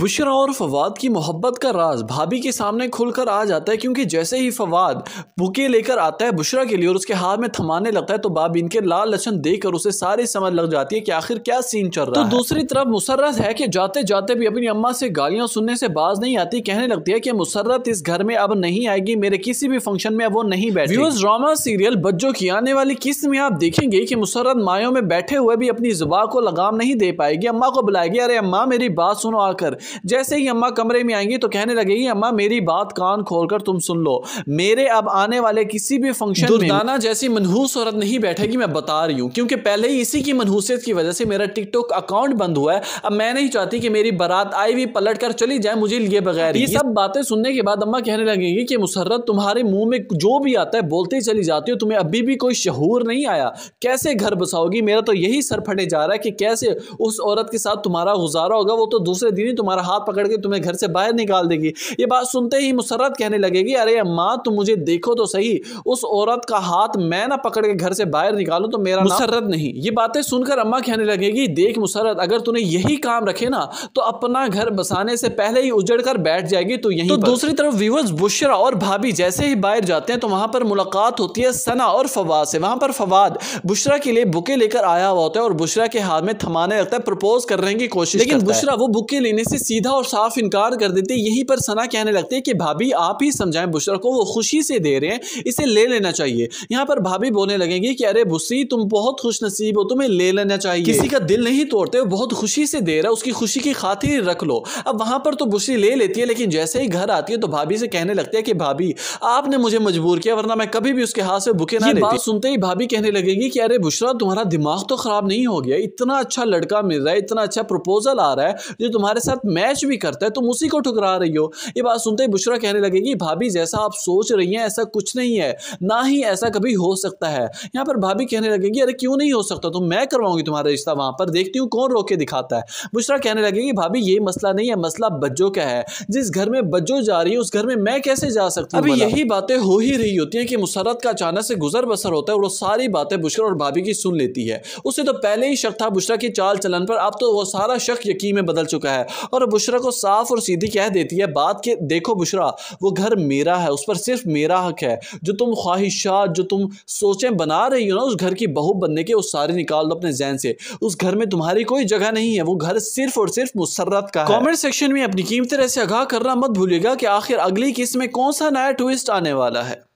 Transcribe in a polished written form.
بشرا اور فواد کی محبت کا راز بھابی کے سامنے کھل کر آ جاتا ہے، کیونکہ جیسے ہی فواد بوکے لے کر آتا ہے بشرا کے لیے اور اس کے ہاتھ میں تھمانے لگتا ہے تو بھابی ان کے لال لچن دیکھ کر اسے ساری سمجھ لگ جاتی ہے کہ آخر کیا سین چل رہا ہے۔ تو دوسری طرف مسرت ہے کہ جاتے جاتے بھی اپنی اماں سے گالیاں سننے سے باز نہیں آتی، کہنے لگتی ہے کہ مسرت اس گھر میں اب نہیں آئے گی، میرے کسی بھی فنکشن میں اب وہ نہیں بیٹھے گی۔ ڈرامہ سیریل بجو کی آنے والی قسط میں آپ دیکھیں گے کہ مسرت مایوں میں بیٹھے ہوئے بھی اپنی زبان کو لگام نہیں دے پائے گی، اماں کو بلائے گی، ارے اماں میری بات سنو آ کر۔ جیسے ہی اماں کمرے میں آئیں گی تو کہنے لگے گی اماں میری بات کان کھول کر تم سن لو، میرے اب آنے والے کسی بھی فنکشن میں دردانہ جیسی منحوس عورت نہیں بیٹھے گی، میں بتا رہی ہوں، کیونکہ پہلے ہی اسی کی منحوسیت کی وجہ سے میرا ٹک ٹاک اکاؤنٹ بند ہوا ہے، اب میں نہیں چاہتی کہ میری بارات آئی بھی پلٹ کر چلی جائے مجھے لیے بغیر۔ یہ سب باتیں سننے کے بعد اماں کہنے لگے گی کہ مسرت تمہارے منہ میں جو بھی آتا ہے بولتے ہی چلی جاتی ہو، تمہیں ابھی بھی کوئی شعور نہیں آیا، کیسے گھر بساؤ گی؟ میرا تو یہی سر پھٹے جا رہا ہے کہ کیسے اس عورت کے ساتھ تمہارا گزارا ہوگا، وہ تو دوسرے دن ہی تمہارا ہاتھ پکڑ کے تمہیں گھر سے باہر نکال دے گی۔ یہ بات سنتے ہی مسرت کہنے لگے گی ارے اماں تم مجھے دیکھو تو صحیح، اس عورت کا ہاتھ میں نہ پکڑ کے گھر سے باہر نکالوں تو میرا نام مسرت نہیں۔ یہ باتیں سن کر اماں کہنے لگے گی دیکھ مسرت اگر تو نے یہی کام رکھے نا تو اپنا گھر بسانے سے پہلے ہی اجڑ کر بیٹھ جائے گی تو یہیں پر۔ دوسری طرف ویورز بشرا اور بھابی جیسے ہی باہر جاتے ہیں تو وہاں پر ملاقات ہوتی ہے ثنا اور فواد سے۔ وہاں پر فواد بشرا کے لیے بکے لے کر آیا ہوا ہوتا ہے اور بشرا کے ہاتھ میں تھمانے لگتا ہے، پرپوز کرنے کی کوشش کرتا ہے، لیکن بشرا وہ بکے لینے سے سیدھا اور صاف انکار کر دیتی ہے۔ یہیں پر ثنا کہنے لگتے ہیں کہ بھابی آپ ہی سمجھائیں بشرا کو، وہ خوشی سے دے رہے ہیں، اسے لے لینا چاہیے۔ یہاں پر بھابی بولنے لگیں گی کہ ارے بسی تم بہت خوش نصیب ہو، تمہیں لے لینا چاہیے، کسی کا دل نہیں توڑتے، وہ بہت خوشی سے دے رہا ہے، اس کی خوشی کی خاطر رکھ لو۔ اب وہاں پر تو بشری لے لیتی ہے، لیکن جیسے ہی گھر آتی ہے تو بھابی سے کہنے لگتے ہیں کہ بھابی آپ نے مجھے مجبور کیا ورنہ میں کبھی بھی اس کے ہاتھ سے بکے نہ لیتی۔ یہ بات سنتے ہی بھابی کہنے لگے گی کہ ارے بشرا تمہارا دماغ تو خراب نہیں ہو گیا، اتنا اچھا لڑکا مل رہا ہے، اتنا اچھا پروپوزل آ رہا ہے جو تمہارے ساتھ میچ بھی کرتا ہے، تم اسی کو ٹھکرا رہی ہو۔ یہ بات سنتے ہی بشرا کہنے لگے گی بھابی جیسا آپ سوچ رہی ہیں ایسا کچھ نہیں ہے، نہ ہی ایسا کبھی ہو سکتا ہے۔ یہاں پر بھابی کہنے لگے گی ارے کیوں نہیں ہو سکتا، تو میں کرواؤں گی تمہارا رشتہ، وہاں پر دیکھتی ہوں کون روک کے دکھاتا ہے۔ بشرا کہنے لگے گی بھابی یہ مسئلہ نہیں ہے، مسئلہ بجو کا ہے، جس گھر میں بجو جا رہی ہے اس گھر میں میں کیسے جا سکتی ہوں؟ ابھی یہی باتیں ہو ہی رہی ہوتی ہیں کہ مسرت کا اچانک سے گزر بسر ہوتا ہے اور وہ ساری باتیں بشرا اور بھابی کی سن لیتی ہے۔ اسے تو پہلے ہی شک تھا بشرا کی چال چلن پر، اب تو وہ سارا شک یقین میں بدل چکا ہے اور بشرا کو صاف اور سیدھی کہہ دیتی ہے بات کہ دیکھو بشرا وہ گھر میرا ہے، اس پر صرف میرا حق ہے، جو تم خواہشات جو تم سوچیں بنا رہی ہو نا اس گھر کی بہو بننے کے، وہ سارے نکال دو اپنے ذہن سے، اس گھر میں تمہاری کوئی جگہ نہیں ہے، وہ گھر صرف اور صرف مسرت کا ہے۔ کامنٹ سیکشن میں اپنی قیمتی رائے سے آگاہ کرنا مت بھولیے گا کہ آخر اگلی قسط میں کون سا نیا ٹویسٹ آنے والا ہے۔